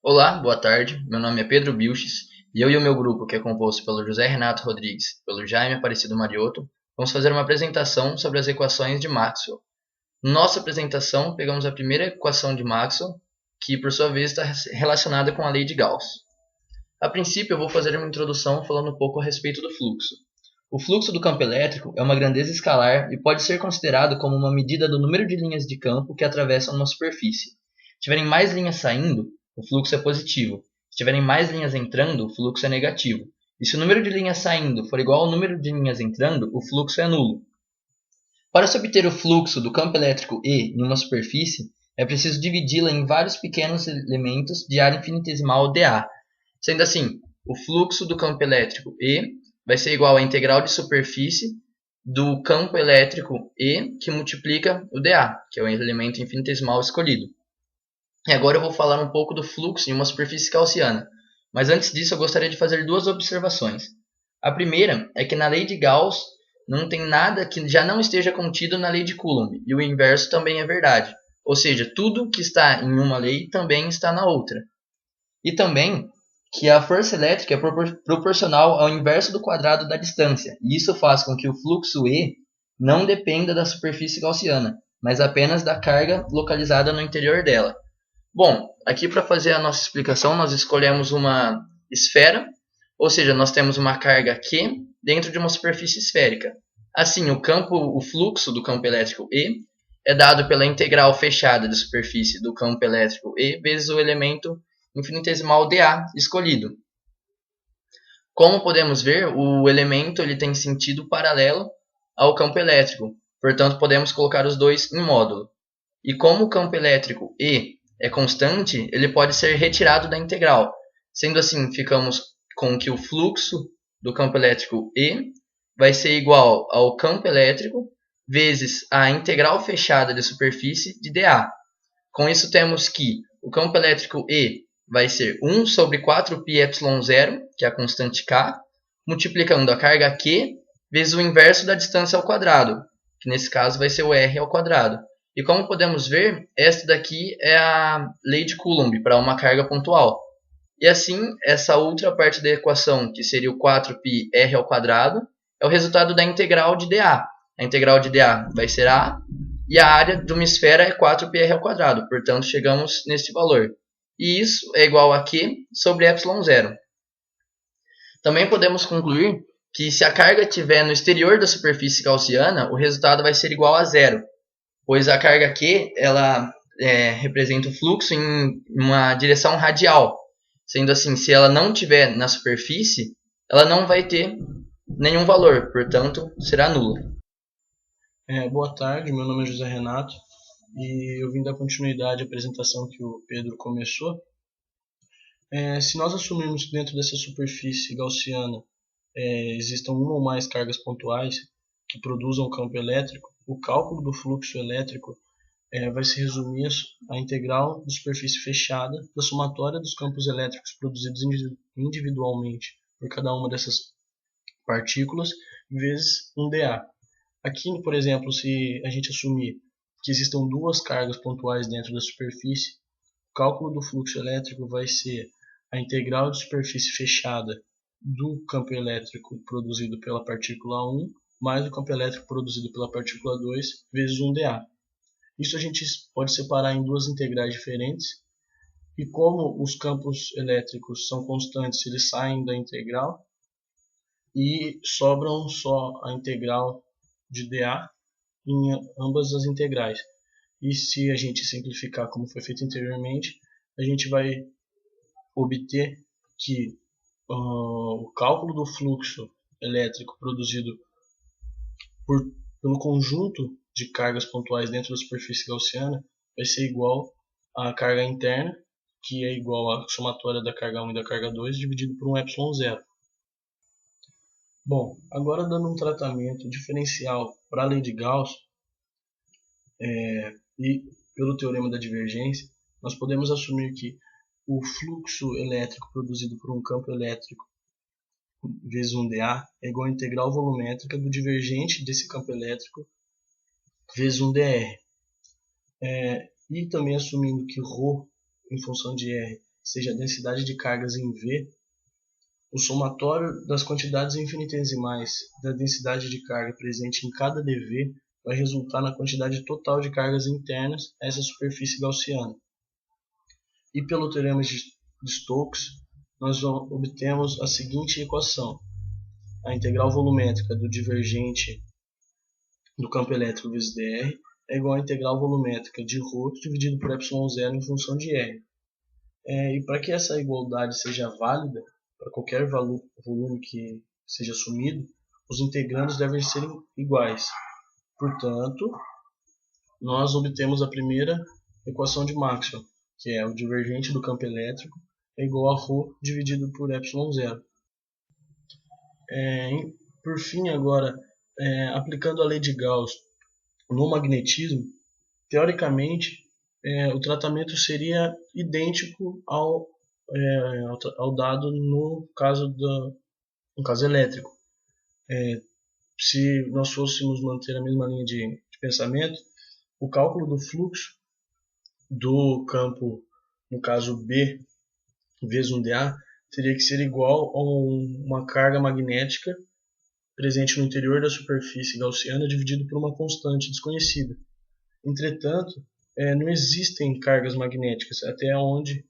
Olá, boa tarde. Meu nome é Pedro Bilches e eu e o meu grupo, que é composto pelo José Renato Rodrigues e pelo Jaime Aparecido Mariotto, vamos fazer uma apresentação sobre as equações de Maxwell. Nossa apresentação, pegamos a primeira equação de Maxwell, que por sua vez está relacionada com a lei de Gauss. A princípio, eu vou fazer uma introdução falando um pouco a respeito do fluxo. O fluxo do campo elétrico é uma grandeza escalar e pode ser considerado como uma medida do número de linhas de campo que atravessam uma superfície. Se tiverem mais linhas saindo, o fluxo é positivo. Se tiverem mais linhas entrando, o fluxo é negativo. E se o número de linhas saindo for igual ao número de linhas entrando, o fluxo é nulo. Para se obter o fluxo do campo elétrico E em uma superfície, é preciso dividi-la em vários pequenos elementos de área infinitesimal dA. Sendo assim, o fluxo do campo elétrico E vai ser igual à integral de superfície do campo elétrico E que multiplica o dA, que é o elemento infinitesimal escolhido. E agora eu vou falar um pouco do fluxo em uma superfície gaussiana. Mas antes disso, eu gostaria de fazer duas observações. A primeira é que na lei de Gauss não tem nada que já não esteja contido na lei de Coulomb, e o inverso também é verdade. Ou seja, tudo que está em uma lei também está na outra. E também que a força elétrica é proporcional ao inverso do quadrado da distância, e isso faz com que o fluxo E não dependa da superfície gaussiana, mas apenas da carga localizada no interior dela. Bom, aqui para fazer a nossa explicação, nós escolhemos uma esfera, ou seja, nós temos uma carga Q dentro de uma superfície esférica. Assim, o fluxo do campo elétrico E é dado pela integral fechada de superfície do campo elétrico E vezes o elemento infinitesimal dA escolhido. Como podemos ver, o elemento ele tem sentido paralelo ao campo elétrico, portanto podemos colocar os dois em módulo. E como o campo elétrico E é constante, ele pode ser retirado da integral. Sendo assim, ficamos com que o fluxo do campo elétrico E vai ser igual ao campo elétrico vezes a integral fechada de superfície de dA. Com isso, temos que o campo elétrico E vai ser 1 sobre 4πε0, que é a constante K, multiplicando a carga Q vezes o inverso da distância ao quadrado, que nesse caso vai ser o R ao quadrado. E como podemos ver, esta daqui é a lei de Coulomb para uma carga pontual. E assim, essa outra parte da equação, que seria o 4πr ao quadrado, é o resultado da integral de dA. A integral de dA vai ser A, e a área de uma esfera é 4πr ao quadrado, portanto chegamos neste valor. E isso é igual a Q sobre ε0. Também podemos concluir que se a carga estiver no exterior da superfície gaussiana, o resultado vai ser igual a zero, pois a carga Q ela representa o fluxo em uma direção radial. Sendo assim, se ela não estiver na superfície, ela não vai ter nenhum valor, portanto, será nula. Boa tarde, meu nome é José Renato e eu vim dar continuidade à apresentação que o Pedro começou. Se nós assumirmos que dentro dessa superfície gaussiana existam uma ou mais cargas pontuais que produzam campo elétrico, o cálculo do fluxo elétrico vai se resumir à integral de superfície fechada da somatória dos campos elétricos produzidos individualmente por cada uma dessas partículas vezes um dA. Aqui, por exemplo, se a gente assumir que existam duas cargas pontuais dentro da superfície, o cálculo do fluxo elétrico vai ser a integral de superfície fechada do campo elétrico produzido pela partícula 1 mais o campo elétrico produzido pela partícula 2 vezes 1 dA. Isso a gente pode separar em duas integrais diferentes, e como os campos elétricos são constantes, eles saem da integral e sobram só a integral de dA em ambas as integrais. E se a gente simplificar como foi feito anteriormente, a gente vai obter que o cálculo do fluxo elétrico produzido pelo conjunto de cargas pontuais dentro da superfície gaussiana vai ser igual à carga interna, que é igual à somatória da carga 1 e da carga 2, dividido por um ε0. Bom, agora dando um tratamento diferencial para a lei de Gauss e pelo teorema da divergência, nós podemos assumir que o fluxo elétrico produzido por um campo elétrico vezes 1 dA é igual à integral volumétrica do divergente desse campo elétrico vezes 1 dr. E também assumindo que ρ em função de R seja a densidade de cargas em V, o somatório das quantidades infinitesimais da densidade de carga presente em cada dV vai resultar na quantidade total de cargas internas a essa superfície gaussiana. E pelo teorema de Stokes, nós obtemos a seguinte equação. A integral volumétrica do divergente do campo elétrico vezes dr é igual à integral volumétrica de ρ dividido por ε0 em função de r. E para que essa igualdade seja válida, para qualquer volume que seja assumido, os integrandos devem ser iguais. Portanto, nós obtemos a primeira equação de Maxwell, que é o divergente do campo elétrico é igual a ρ dividido por ε0. Por fim, agora, aplicando a lei de Gauss no magnetismo, teoricamente, o tratamento seria idêntico ao dado no caso elétrico. Se nós fôssemos manter a mesma linha de pensamento, o cálculo do fluxo do campo, no caso B vezes 1dA, teria que ser igual a uma carga magnética presente no interior da superfície gaussiana dividido por uma constante desconhecida. Entretanto, não existem cargas magnéticas até onde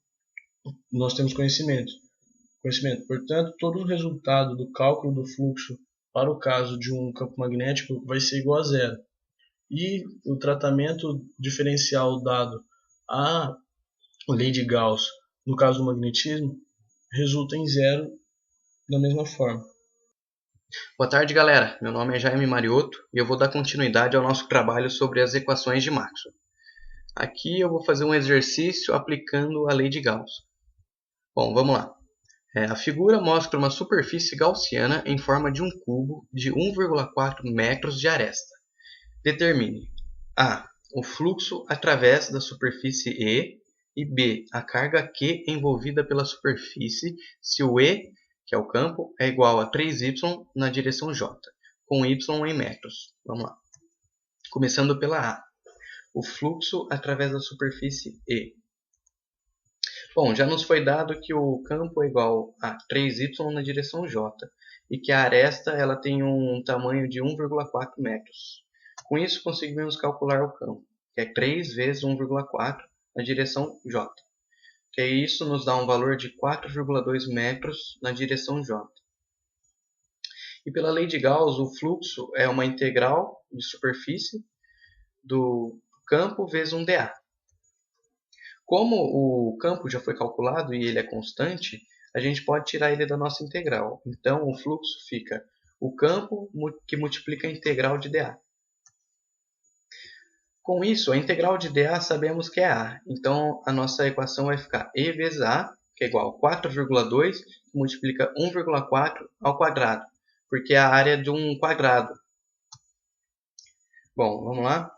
nós temos conhecimento. Portanto, todo o resultado do cálculo do fluxo para o caso de um campo magnético vai ser igual a zero. E o tratamento diferencial dado à lei de Gauss no caso do magnetismo resulta em zero da mesma forma. Boa tarde, galera. Meu nome é Jaime Mariotto e eu vou dar continuidade ao nosso trabalho sobre as equações de Maxwell. Aqui eu vou fazer um exercício aplicando a lei de Gauss. Bom, vamos lá. A figura mostra uma superfície gaussiana em forma de um cubo de 1,4 metros de aresta. Determine a. O fluxo através da superfície E B. A carga Q envolvida pela superfície se o E, que é o campo, é igual a 3y na direção J, com y em metros. Vamos lá. Começando pela A. O fluxo através da superfície E. Bom, já nos foi dado que o campo é igual a 3y na direção J e que a aresta ela tem um tamanho de 1,4 metros. Com isso, conseguimos calcular o campo, que é 3 vezes 1,4 na direção J. Que isso nos dá um valor de 4,2 metros na direção J. E pela lei de Gauss, o fluxo é uma integral de superfície do campo vezes 1dA. Como o campo já foi calculado e ele é constante, a gente pode tirar ele da nossa integral. Então, o fluxo fica o campo que multiplica a integral de dA. Com isso, a integral de dA sabemos que é A. Então, a nossa equação vai ficar E vezes A, que é igual a 4,2, que multiplica 1,4 ao quadrado, porque é a área de um quadrado. Bom, vamos lá.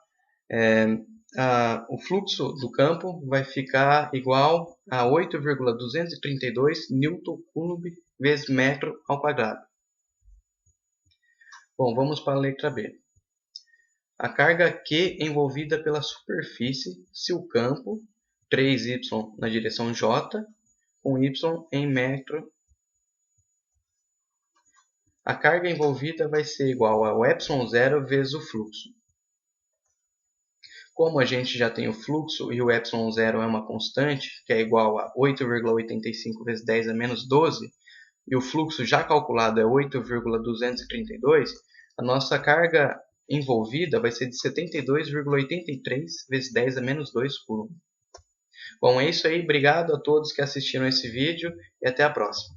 O fluxo do campo vai ficar igual a 8,232 Nm³ vezes metro ao quadrado. Bom, vamos para a letra B. A carga Q envolvida pela superfície se o campo 3y na direção J com y em metro. A carga envolvida vai ser igual ao ε0 vezes o fluxo. Como a gente já tem o fluxo e o ε0 é uma constante, que é igual a 8,85 vezes 10 a menos 12, e o fluxo já calculado é 8,232, a nossa carga envolvida vai ser de 72,83 vezes 10 a menos 2 coulomb. Bom, é isso aí. Obrigado a todos que assistiram esse vídeo e até a próxima.